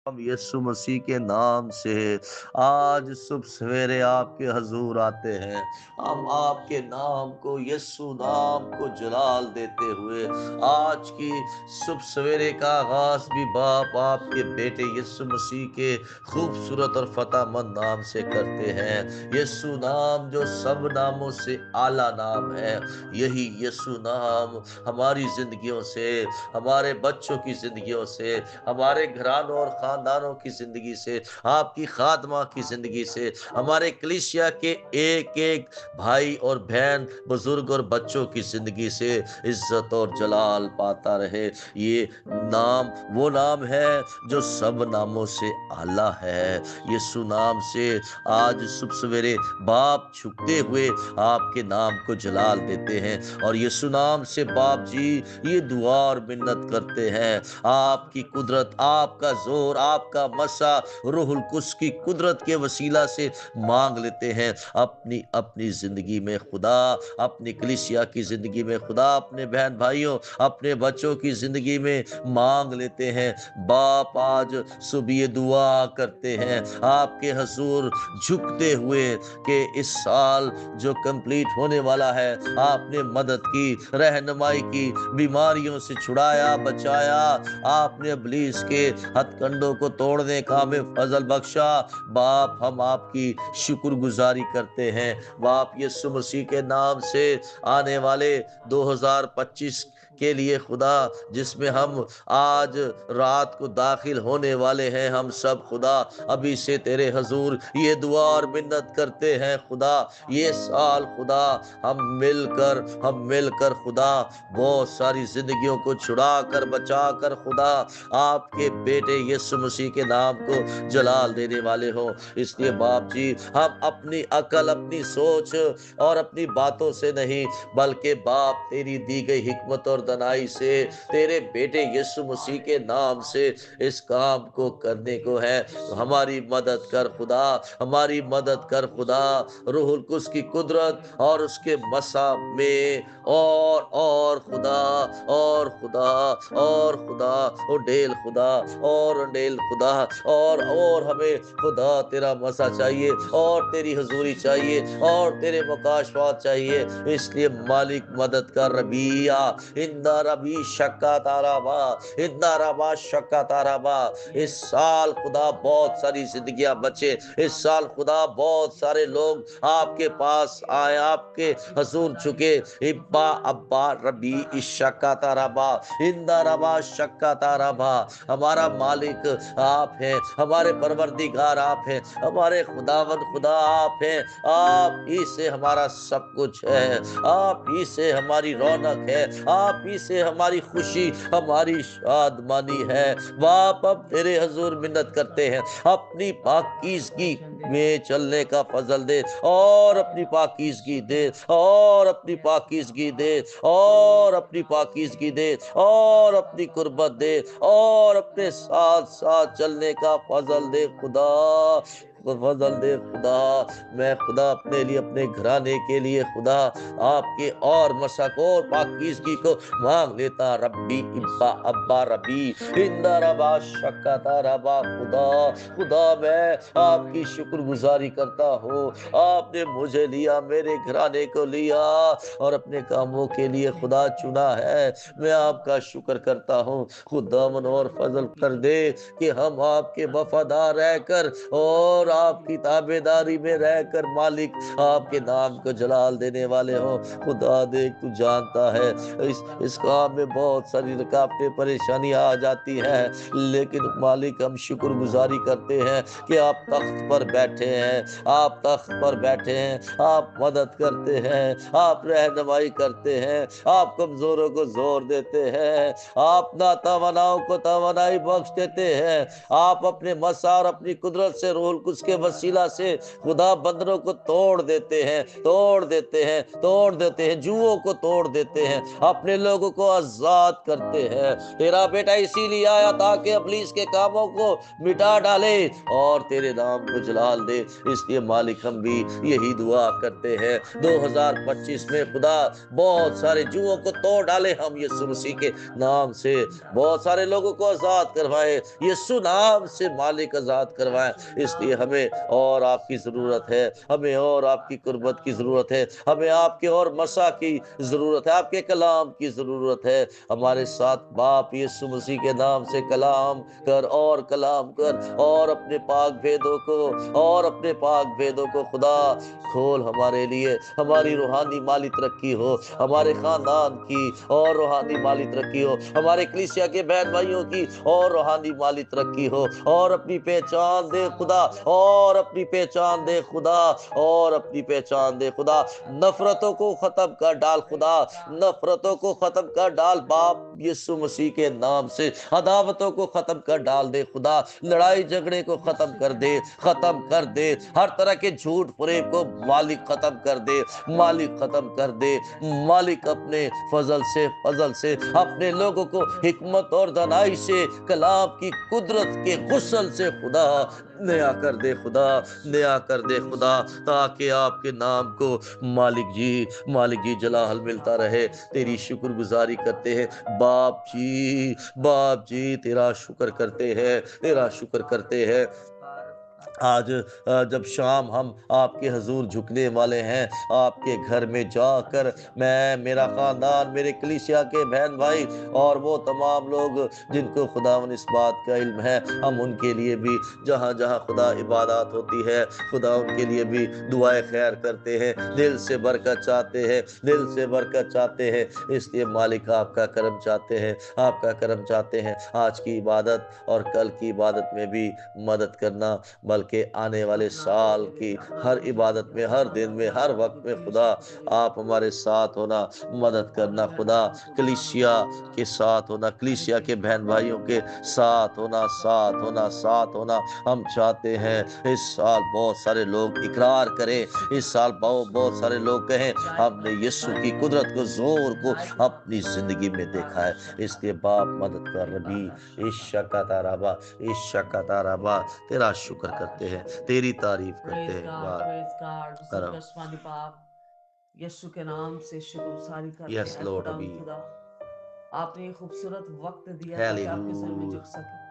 ہم یسوع مسیح کے نام سے آج صبح سویرے آپ کے حضور آتے ہیں۔ ہم آپ کے نام کو، یسوع نام کو جلال دیتے ہوئے آج کی صبح سویرے کا آغاز بھی باپ آپ کے بیٹے یسوع مسیح کے خوبصورت اور فتح مند نام سے کرتے ہیں۔ یسوع نام جو سب ناموں سے اعلیٰ نام ہے، یہی یسوع نام ہماری زندگیوں سے، ہمارے بچوں کی زندگیوں سے، ہمارے گھرانوں اور خاندانوں کی زندگی سے، آپ کی خادمہ کی زندگی سے، ہمارے کلیسیا کے ایک ایک بھائی اور بہن، بزرگ اور بچوں کی زندگی سے عزت اور جلال پاتا رہے۔ یہ نام وہ نام ہے جو سب ناموں سے اعلیٰ ہے۔ یسوع نام سے آج صبح سویرے باپ جھکتے ہوئے آپ کے نام کو جلال دیتے ہیں، اور یسوع نام سے باپ جی یہ دعا اور منت کرتے ہیں، آپ کی قدرت، آپ کا زور، آپ کا مسا، روح القدس کی قدرت کے وسیلہ سے مانگ لیتے ہیں اپنی اپنی زندگی میں خدا، اپنی کلیسیا کی زندگی میں خدا، اپنے بہن بھائیوں، اپنے بچوں کی زندگی میں مانگ لیتے ہیں۔ باپ آج صبح یہ دعا کرتے ہیں آپ کے حضور جھکتے ہوئے کہ اس سال جو کمپلیٹ ہونے والا ہے، آپ نے مدد کی، رہنمائی کی، بیماریوں سے چھڑایا، بچایا، آپ نے ابلیس کے ہتھ کنڈوں کو توڑنے کا ہمیں فضل بخشا۔ باپ ہم آپ کی شکر گزاری کرتے ہیں۔ باپ یسوع مسیح کے نام سے آنے والے 2025 کے لیے خدا، جس میں ہم آج رات کو داخل ہونے والے ہیں، ہم سب خدا ابھی سے تیرے حضور یہ دعا اور منت کرتے ہیں خدا، یہ سال خدا ہم مل کر خدا بہت ساری زندگیوں کو چھڑا کر، بچا کر خدا آپ کے بیٹے یسوع مسیح کے نام کو جلال دینے والے ہوں۔ اس لیے باپ جی ہم اپنی عقل، اپنی سوچ اور اپنی باتوں سے نہیں، بلکہ باپ تیری دی گئی حکمت اور دانائی سے، تیرے بیٹے یسوع مسیح کے نام سے اس کام کو کرنے کو ہے۔ تو ہماری مدد کر خدا، ہماری مدد کر خدا، روح القدس کی قدرت اور اس کے مسا میں اور خدا اور خدا اور خدا اور ڈیل خدا اور ڈیل خدا اور ہمیں خدا تیرا مسا چاہیے، اور تیری حضوری چاہیے، اور تیرے مکاشفات چاہیے۔ اس لیے مالک مدد کر ربیہ اندہ ربی شکا تارا با، اندہ ربا شکا تارا با۔ اس سال خدا بہت ساری زندگیاں بچے، اس سال خدا بہت سارے لوگ آپ کے پاس آئے، آپ کے حضور چکے۔ ابا ابا ربی شکا تارا با، اندہ ربا شکا تارا با۔ ہمارا مالک آپ ہیں، ہمارے پروردگار آپ ہیں، ہمارے خداوند خدا آپ ہیں۔ آپ ہی سے ہمارا سب کچھ ہے، آپ ہی سے ہماری رونق ہے، آپ ہی سے ہماری خوشی، ہماری شادمانی ہے۔ باپ اب تیرے حضور منت کرتے ہیں اپنی پاکیزگی میں چلنے کا فضل دے، اور اپنی پاکیزگی دے، اور اپنی پاکیزگی دے، اور اپنی پاکیزگی دے، اور اپنی قربت دے، اور اپنے ساتھ ساتھ چلنے کا فضل دے خدا، فضل دے خدا۔ میں خدا اپنے لیے، اپنے گھرانے کے لیے خدا آپ کے اور مسک اور پاکیزگی کو مانگ لیتا۔ ربی ابا ابا ربی اندہ ربا شکتا ربا خدا، خدا میں آپ کی شکر گزاری کرتا ہوں۔ آپ نے مجھے لیا، میرے گھرانے کو لیا، اور اپنے کاموں کے لیے خدا چنا ہے۔ میں آپ کا شکر کرتا ہوں خدا، من اور فضل کر دے کہ ہم آپ کے وفادار رہ کر اور آپ کی تابعداری میں رہ کر مالک آپ کے نام کو جلال دینے والے ہوں۔ خدا دیکھ تو جانتا ہے اس کام میں بہت ساری رکاوٹیں، پریشانیاں آ جاتی ہیں، لیکن مالک ہم شکر گزاری کرتے ہیں کہ آپ تخت پر بیٹھے ہیں، آپ تخت پر بیٹھے ہیں، آپ مدد کرتے ہیں، آپ رہنمائی کرتے ہیں، آپ کمزوروں کو زور دیتے ہیں، آپ ناتواناؤں کو توانائی بخش دیتے ہیں، آپ اپنے مسا اور اپنی قدرت سے روح القدس اس کے وسیلہ سے خدا بندروں کو توڑ دیتے ہیں، توڑ دیتے ہیں، توڑ دیتے ہیں، جوؤں کو توڑ دیتے ہیں، اپنے لوگوں کو آزاد کرتے ہیں۔ تیرا بیٹا اسی لیے آیا تاکہ ابلیس کے کاموں کو مٹا ڈالے اور تیرے نام کو جلال دے۔ اس لیے مالک ہم بھی یہی دعا کرتے ہیں 2025 میں خدا بہت سارے جوؤں کو توڑ ڈالے ہم یسوع مسیح کے نام سے، بہت سارے لوگوں کو آزاد کروائے یسوع نام سے، مالک آزاد کروائے۔ اس لیے ہمیں اور آپ کی ضرورت ہے، ہمیں اور آپ کی قربت کی ضرورت ہے، ہمیں آپ کے اور مسا کی ضرورت ہے، آپ کے کلام کی ضرورت ہے۔ ہمارے ساتھ باپ یسوع مسیح کے نام سے کلام کر اور کلام کر، اور اپنے پاک بھیدوں کو، اور اپنے پاک بھیدوں کو خدا کھول ہمارے لیے۔ ہماری روحانی مالی ترقی ہو، ہمارے خاندان کی اور روحانی مالی ترقی ہو، ہمارے کلیسیا کے بہن بھائیوں کی اور روحانی مالی ترقی ہو، اور اپنی پہچان دے خدا، اور اپنی پہچان دے خدا، اور اپنی پہچان دے خدا۔ نفرتوں کو ختم کر ڈال خدا، نفرتوں کو ختم کر ڈال باپ یسوع مسیح کے نام سے، عداوتوں کو ختم کر ڈال دے خدا، لڑائی جھگڑے کو ختم کر دے، ختم کر دے، ہر طرح کے جھوٹ فریب کو مالک ختم کر دے، مالک ختم کر دے، مالک اپنے فضل سے اپنے لوگوں کو حکمت اور دانائی سے، کلام کی قدرت کے غسل سے خدا نیا کر دے، خدا نیا کر دے خدا، تاکہ آپ کے نام کو مالک جی جلال ملتا رہے۔ تیری شکر گزاری کرتے ہیں باپ جی تیرا شکر کرتے ہیں، تیرا شکر کرتے ہیں۔ آج جب شام ہم آپ کے حضور جھکنے والے ہیں، آپ کے گھر میں جا کر میں، میرا خاندان، میرے کلیسیا کے بہن بھائی اور وہ تمام لوگ جن کو خداوند اس بات کا علم ہے، ہم ان کے لیے بھی جہاں جہاں خدا عبادات ہوتی ہے، خدا ان کے لیے بھی دعائیں خیر کرتے ہیں، دل سے برکت چاہتے ہیں، دل سے برکت چاہتے ہیں۔ اس لیے مالک آپ کا کرم چاہتے ہیں، آپ کا کرم چاہتے ہیں۔ آج کی عبادت اور کل کی عبادت میں بھی مدد کرنا، بلکہ آنے والے سال کی ہر عبادت میں، ہر دن میں، ہر وقت میں خدا آپ ہمارے ساتھ ہونا، مدد کرنا خدا، کلیسیا کے ساتھ ہونا، کلیسیا کے بہن بھائیوں کے ساتھ ہونا ہم چاہتے ہیں۔ اس سال بہت سارے لوگ اقرار کریں، اس سال بہت سارے لوگ کہیں ہم نے یسوع کی قدرت کو، زور کو اپنی زندگی میں دیکھا ہے۔ اس کے باپ مدد کر ربی عشقتا ربا تیرا شکر کرتے ہیں، تیری تعریف کرتے ہیں۔ یسوع کے نام سے شکر گزاری کرتے یس ہیں لارڈ خدا، آپ نے خوبصورت وقت دیا تاکہ آپ کے سر میں ہیلیلویا، جھک سکے،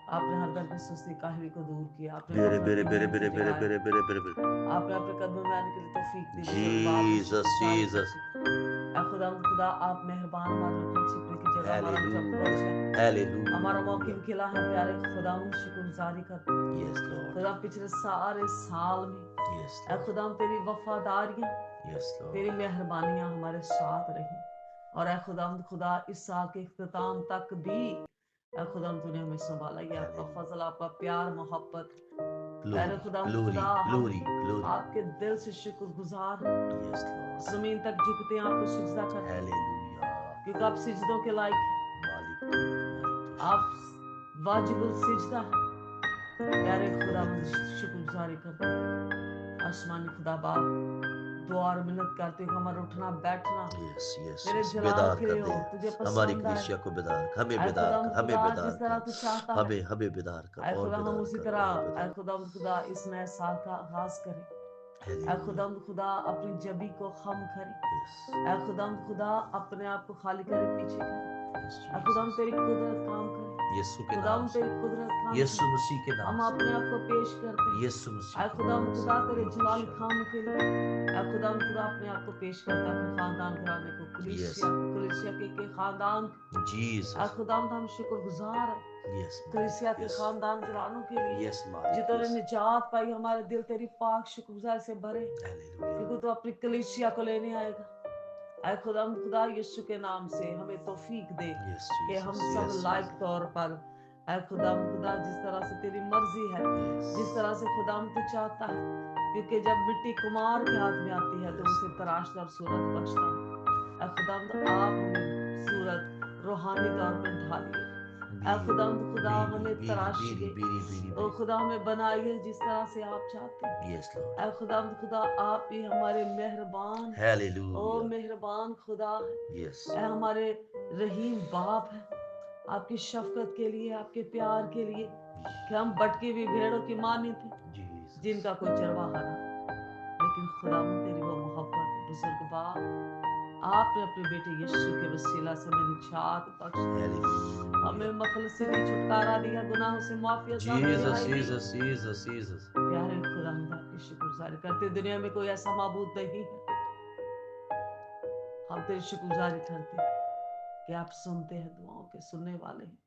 آپ نے ہر در کی سستی کاہلی کو دور کیا، آپ نے بیرے غفلت بیرے کی بیرے نیند بیرے سے بیرے جگایا، بیرے بیرے بیرے آپ نے اپنے قدموں میں آنے کے لیے توفیق دی، جس کے بعد ہم شکر جیزس گزاری جیزس کرتے ہیں۔ اے خدا آپ مہربان، ہمارے رکھنے چھپنے کی جگہ، ہمارا جب فرش ہیلیلویا ہے، ہمارا ہیلیلویا، موقع کھلا ہے، پیارے خدا ہم شکر گزاری کرتے ہیں۔ یس لارڈ، خدا پچھلے سارے سال میں یس اے لارڈ، خدا تیری وفاداریاں، یس تیری لارڈ، مہربانیاں ہمارے ساتھ رہی، اور اے خدا اس سال کے اختتام تک بھی اے خدا تو نے ہمیں سنبھالا، یہ آپ کا فضل، آپ کا پیار، محبت، پیارے خدا ہم آپ کے دل سے شکر گزار ہیں، زمین تک جھکتے ہیں، آپ کو سجدہ کرتے ہیں، کیونکہ آپ سجدوں کے لائق ہیں، آپ واجب السجدہ ہیں۔ پیارے خدا ہم شکر گزاری کرتے ہیں، آسمانی خدا باپ دعا اور منت کرتے ہو، ہمارا اٹھنا بیٹھنا تیرے جلال بیدار کے کر لیے دے ہو، تجھے ہماری پسند آئے۔ کلیسیا کو، بیدار کر، ہمیں اے بیدار خدا کر، ہمیں خدا بیدار جس طرح تو چاہتا ہے، ہمیں بیدار کر، اے اور خدا ہم بیدار اسی کر، طرح اور اے بیدار خدا اس نئے سال کا آغاز کریں۔ اے خدا اپنی جبی کو خم کریں، اے خدا اپنے آپ کو خالی کرے، پیچھے کرے، اے خدا تیری قدرت کام کرے، یسوع کے خدا نام سے، تیری قدرت کام یسوع کرے، مسیح کے ہم نام سے، اپنے آپ کو پیش کرتے ہیں، یسوع مسیح اے کے خدا نام سے، تیرے جلال کام کے لیے، اے خدا اپنے آپ کو پیش کرتا ہے، اپنے خاندان گھرانے کو، کلیسیا کے خاندان، اے خدا ہم شکر گزار ہیں کلیسیا کے خاندان گھرانوں کے لیے، جتوں نے نجات پائی، ہمارے دل تیری پاک شکر گزار سے بھرے، کیونکہ تو اپنی کلیسیا کو لینے آئے گا۔ اے خدا یسوع کے نام سے ہمیں توفیق دے کہ ہم سب لائق طور پر، اے خدا جس طرح سے تیری مرضی ہے، جس طرح سے خدا تو چاہتا ہے، کیونکہ جب مٹی کمار کے ہاتھ میں آتی ہے تو اسے تراشتا اور صورت بخشتا ہے۔ اے خدا آپ ہمیں صورت روحانی طور پر ڈھالیے، اے خدا ہمیں تراشیے، او خدا ہمیں بنائیے جس طرح سے آپ چاہتے ہیں۔ اے خدا آپ ہی ہمارے مہربان، او مہربان خدا ہے، اے ہمارے رحیم باپ ہے۔ آپ کی شفقت کے لیے، آپ کے پیار کے لیے کہ ہم بٹکی ہوئی بھیڑوں کی مانند تھے جن کا کوئی چرواہا نہ، لیکن خدا تیری وہ محبت بزرگ باپ، آپ نے اپنے بیٹے یسوع کے وسیلہ سے ہمیں نجات بخش، ہمیں مخلصی دی، چھٹکارا دیا، گناہوں سے معافی عطا کی۔ پیارے خدا آپ کی شکر گزاری کرتے، دنیا میں کوئی ایسا معبود نہیں ہے، ہم تیری شکر گزاری کرتے کہ آپ سنتے ہیں، دعاؤں کے سننے والے ہیں،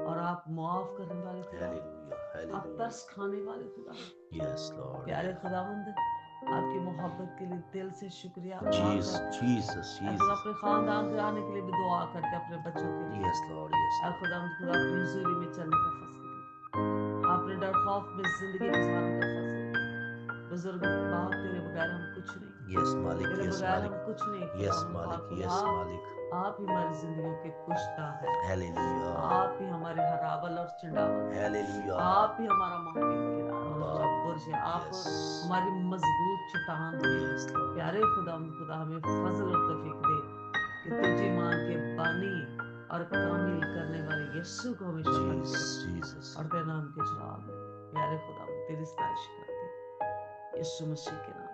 اور آپ معاف کرنے والے خدا ہیں، آپ ترس کھانے والے خدا ہیں۔ پیارے خداوند آپ کی محبت کے لیے دل سے شکریہ ادا کرتے، اپنے خاندان کے آنے کے لیے بھی دعا کرتے، اپنے بچوں کے لیے۔ اے خداوند اپنی حضوری میں چلنے کا فضل دے، آپ نے ڈر خوف میں زندگی گزارنے کا فضل دے۔ بزرگ باپ تیرے بغیر ہم کچھ نہیں، تیرے بغیر ہم کچھ نہیں۔ آپ ہی ہماری زندگیوں کے کشتہ ہے، آپ ہی ہمارے ہراول اور چنڈاول ہے، آپ ہی ہمارا محکم کنارہ اور برج ہے، آپ ہماری مضبوط چٹان ہے۔ پیارے خدا ہمیں فضل اور توفیق دے کہ تجھے مان کے بانی اور کامل کرنے والے یسوع کو ہمیشہ اور تیرے نام کے جلال میں۔ پیارے خدا تیری ستائش کرتے یسوع مسیح کے نام۔